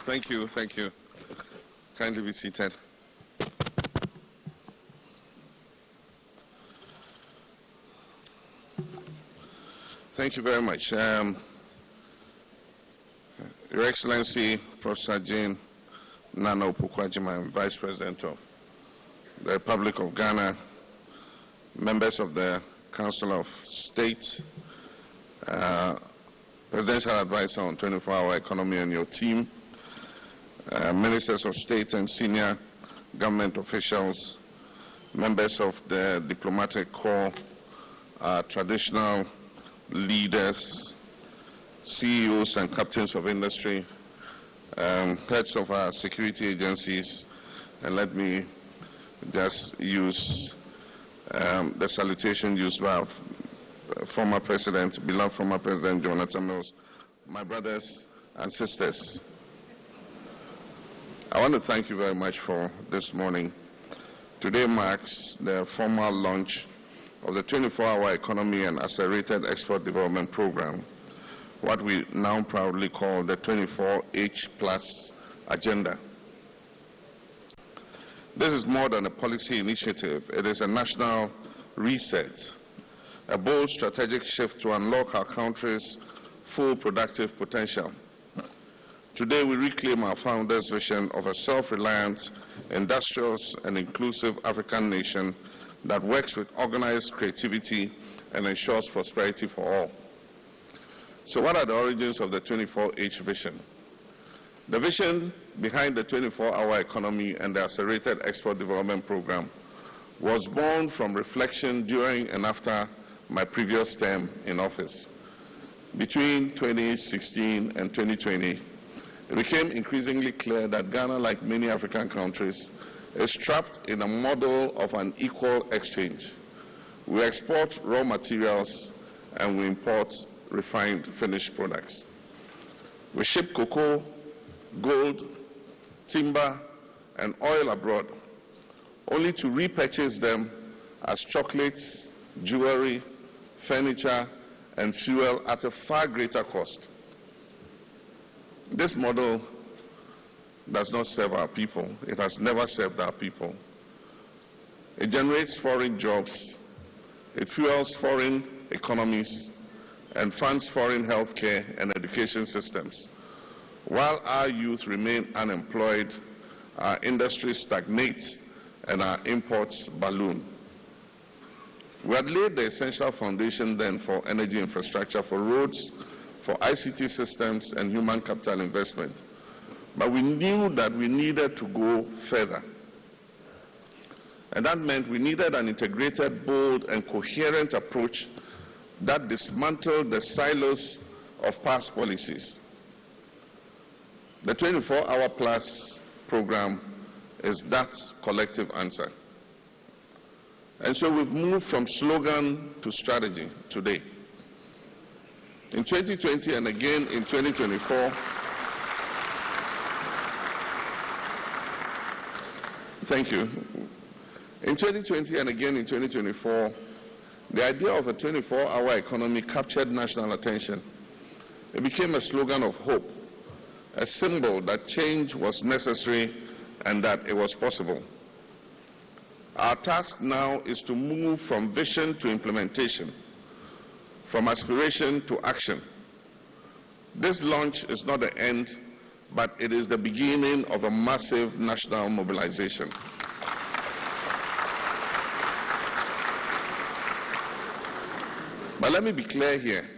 Thank you. Kindly be seated. Thank you very much. Your Excellency, Professor Jane Nana Opoku-Agyeman, Vice President of the Republic of Ghana, members of the Council of State, Presidential Advisor on 24-hour economy and your team, Ministers of State and senior government officials, members of the diplomatic corps, traditional leaders, CEOs and captains of industry, heads of our security agencies, and let me just use the salutation used by our former president, beloved former President Jonathan Mills, my brothers and sisters. I want to thank you very much for this morning. Today marks the formal launch of the 24-hour economy and accelerated export development program, what we now proudly call the 24H+ agenda. This is more than a policy initiative. It is a national reset, a bold strategic shift to unlock our country's full productive potential. Today we reclaim our founders' vision of a self-reliant, industrious and inclusive African nation that works with organized creativity and ensures prosperity for all. So what are the origins of the 24H vision? The vision behind the 24-hour economy and the accelerated export development program was born from reflection during and after my previous term in office. Between 2016 and 2020, it became increasingly clear that Ghana, like many African countries, is trapped in a model of an equal exchange. We export raw materials and we import refined finished products. We ship cocoa, gold, timber, and oil abroad, only to repurchase them as chocolates, jewelry, furniture, and fuel at a far greater cost. This model does not serve our people. It has never served our people. It generates foreign jobs, it fuels foreign economies, and funds foreign healthcare and education systems. While our youth remain unemployed, our industries stagnate, and our imports balloon. We had laid the essential foundation then for energy infrastructure, for roads, for ICT systems and human capital investment. But we knew that we needed to go further. And that meant we needed an integrated, bold, and coherent approach that dismantled the silos of past policies. The 24-hour plus program is that collective answer. And so we've moved from slogan to strategy today. In 2020 and again in 2024, thank you. In 2020 and again in 2024, the idea of a 24-hour economy captured national attention. It became a slogan of hope, a symbol that change was necessary and that it was possible. Our task now is to move from vision to implementation, from aspiration to action. This launch is not the end, but it is the beginning of a massive national mobilization. But let me be clear here.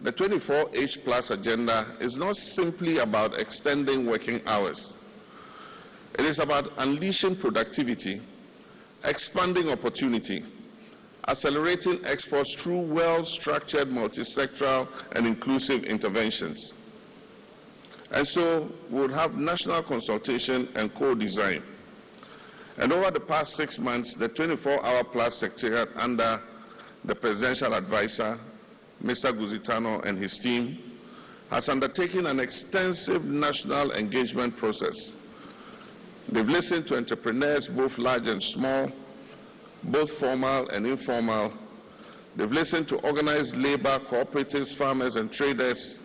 The 24H+ agenda is not simply about extending working hours. It is about unleashing productivity, expanding opportunity, accelerating exports through well-structured, multi-sectoral, and inclusive interventions. And so we would have national consultation and co-design. And over the past 6 months, the 24-hour plus secretariat under the Presidential Advisor, Mr. Guzitano, and his team, has undertaken an extensive national engagement process. They've listened to entrepreneurs, both large and small, both formal and informal. They've listened to organized labor, cooperatives, farmers, and traders.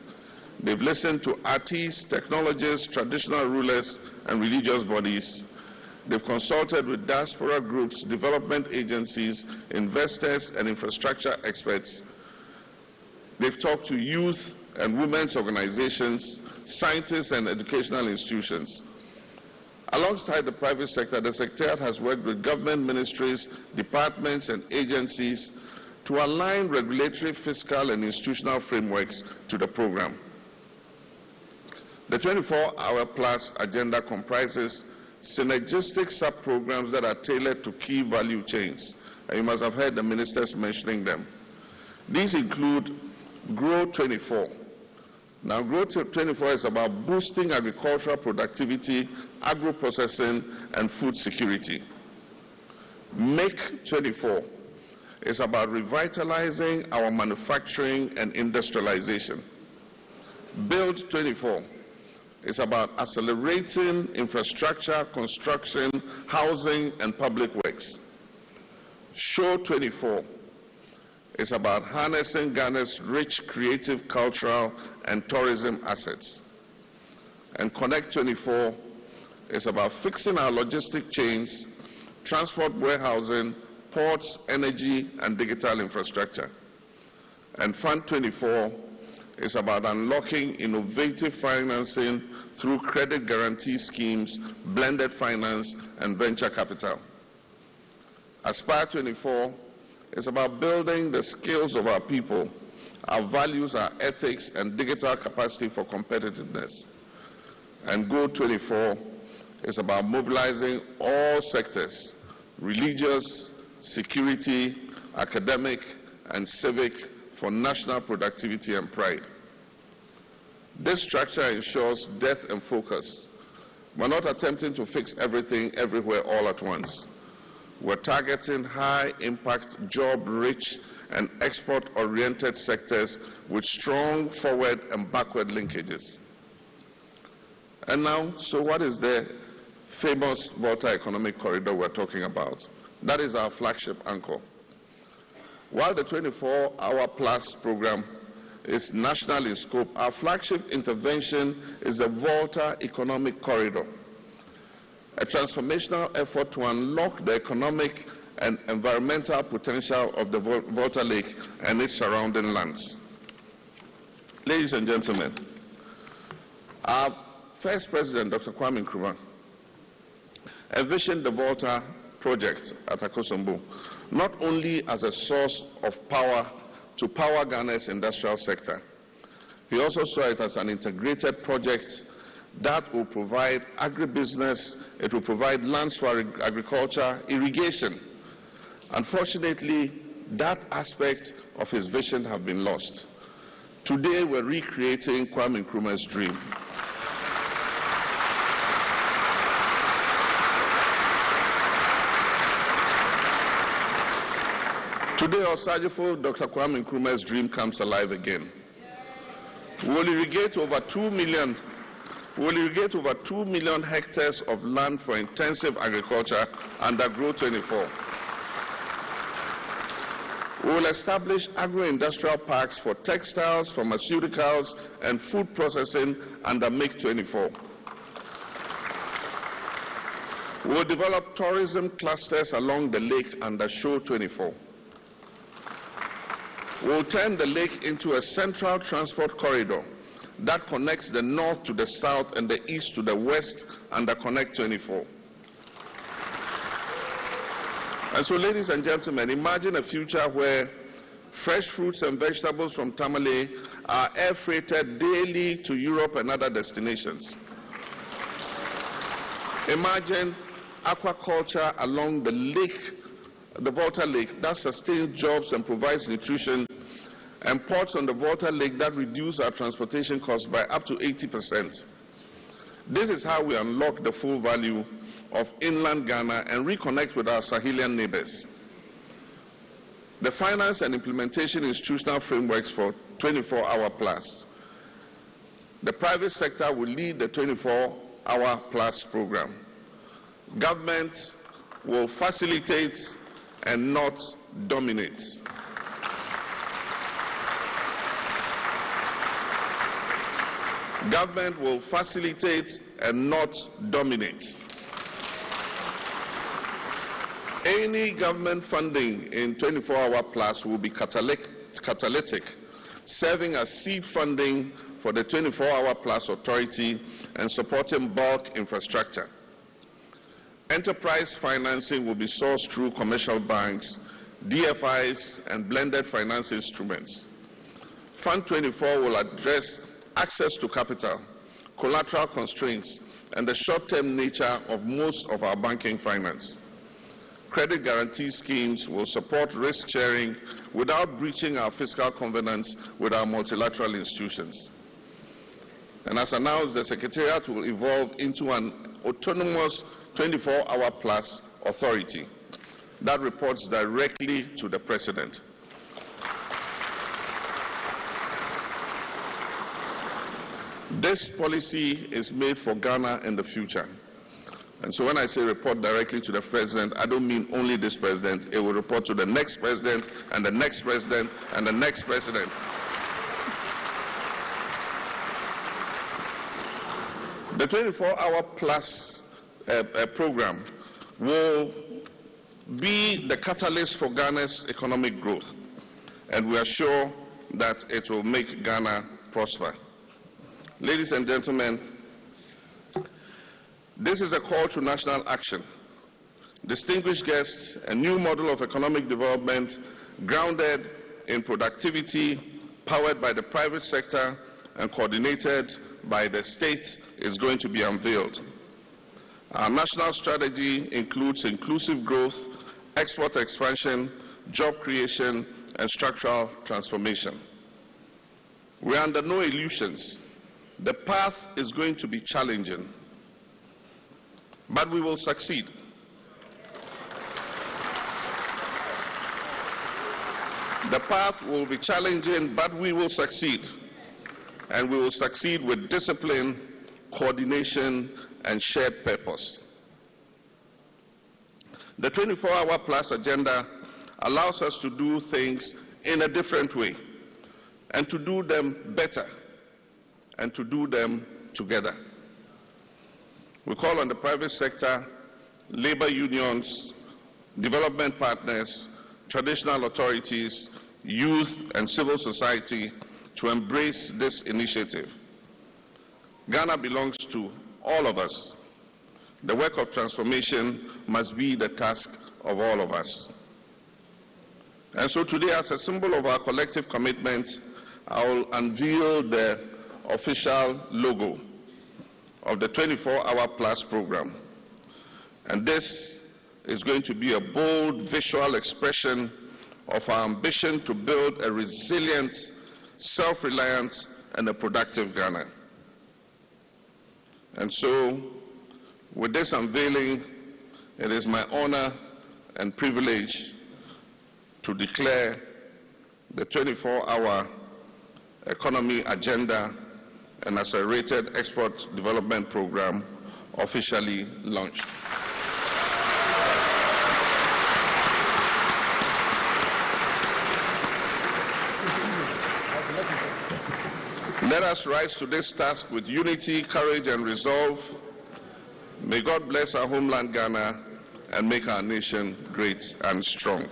They've listened to artists, technologists, traditional rulers, and religious bodies. They've consulted with diaspora groups, development agencies, investors, and infrastructure experts. They've talked to youth and women's organizations, scientists, and educational institutions. Alongside the private sector, the Secretariat has worked with government ministries, departments, and agencies to align regulatory, fiscal, and institutional frameworks to the program. The 24-hour plus agenda comprises synergistic sub-programs that are tailored to key value chains. And you must have heard the ministers mentioning them. These include Grow 24. Now, Grow 24 is about boosting agricultural productivity, agro-processing, and food security. Make 24 is about revitalizing our manufacturing and industrialization. Build 24 is about accelerating infrastructure, construction, housing, and public works. Show 24 is about harnessing Ghana's rich creative, cultural, and tourism assets. And Connect 24 is about fixing our logistic chains, transport, warehousing, ports, energy, and digital infrastructure. And Fund 24 is about unlocking innovative financing through credit guarantee schemes, blended finance, and venture capital. Aspire 24 is about building the skills of our people, our values, our ethics, and digital capacity for competitiveness. And Go 24 is about mobilizing all sectors, religious, security, academic, and civic, for national productivity and pride. This structure ensures depth and focus. We're not attempting to fix everything everywhere all at once. We're targeting high-impact, job-rich, and export-oriented sectors with strong forward and backward linkages. And now, so what is the famous Volta Economic Corridor we're talking about? That is our flagship anchor. While the 24-hour plus program is national in scope, our flagship intervention is the Volta Economic Corridor, a transformational effort to unlock the economic and environmental potential of the Volta Lake and its surrounding lands. Ladies and gentlemen, our first president, Dr. Kwame Nkrumah, envisioned the Volta project at Akosombo not only as a source of power to power Ghana's industrial sector. He also saw it as an integrated project that will provide agribusiness, it will provide lands for agriculture, irrigation. Unfortunately, that aspect of his vision have been lost. Today, we're recreating Kwame Nkrumah's dream. Today, Osajifo, Dr. Kwame Nkrumah's dream comes alive again. We will irrigate over 2 million hectares of land for intensive agriculture under Grow 24. We will establish agro-industrial parks for textiles, pharmaceuticals, and food processing under Make 24. We will develop tourism clusters along the lake under Show 24. We will turn the lake into a central transport corridor that connects the north to the south and the east to the west under Connect 24. And so, ladies and gentlemen, imagine a future where fresh fruits and vegetables from Tamale are air freighted daily to Europe and other destinations. Imagine aquaculture along the lake, the Volta Lake, that sustains jobs and provides nutrition, and ports on the Volta Lake that reduce our transportation costs by up to 80%. This is how we unlock the full value of inland Ghana and reconnect with our Sahelian neighbors. The finance and implementation institutional frameworks for 24-hour plus. The private sector will lead the 24-hour plus program. Government will facilitate and not dominate. Government will facilitate and not dominate. Any government funding in 24-hour plus will be catalytic, serving as seed funding for the 24-hour plus authority and supporting bulk infrastructure. Enterprise financing will be sourced through commercial banks, DFIs, and blended finance instruments. Fund 24 will address access to capital, collateral constraints, and the short-term nature of most of our banking finance. Credit guarantee schemes will support risk sharing without breaching our fiscal covenants with our multilateral institutions. And as announced, the Secretariat will evolve into an autonomous 24-hour plus authority that reports directly to the President. This policy is made for Ghana in the future. And so when I say report directly to the President, I don't mean only this President. It will report to the next President and the next President and the next President. The 24-hour plus program will be the catalyst for Ghana's economic growth, and we are sure that it will make Ghana prosper. Ladies and gentlemen, this is a call to national action. Distinguished guests, a new model of economic development grounded in productivity, powered by the private sector and coordinated by the state is going to be unveiled. Our national strategy includes inclusive growth, export expansion, job creation, and structural transformation. We are under no illusions. The path is going to be challenging, but we will succeed. The path will be challenging, but we will succeed. And we will succeed with discipline, coordination, and shared purpose. The 24-hour plus agenda allows us to do things in a different way, and to do them better, and to do them together. We call on the private sector, labor unions, development partners, traditional authorities, youth, and civil society to embrace this initiative. Ghana belongs to all of us. The work of transformation must be the task of all of us. And so today, as a symbol of our collective commitment, I will unveil the official logo of the 24-hour plus program. And this is going to be a bold visual expression of our ambition to build a resilient, self-reliant, and a productive Ghana. And so, with this unveiling, it is my honor and privilege to declare the 24-hour economy agenda and accelerated export development program officially launched. Let us rise to this task with unity, courage, and resolve. May God bless our homeland Ghana and make our nation great and strong.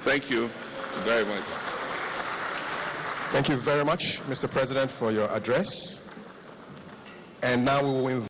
Thank you very much. Thank you very much, Mr. President, for your address. And now we will invite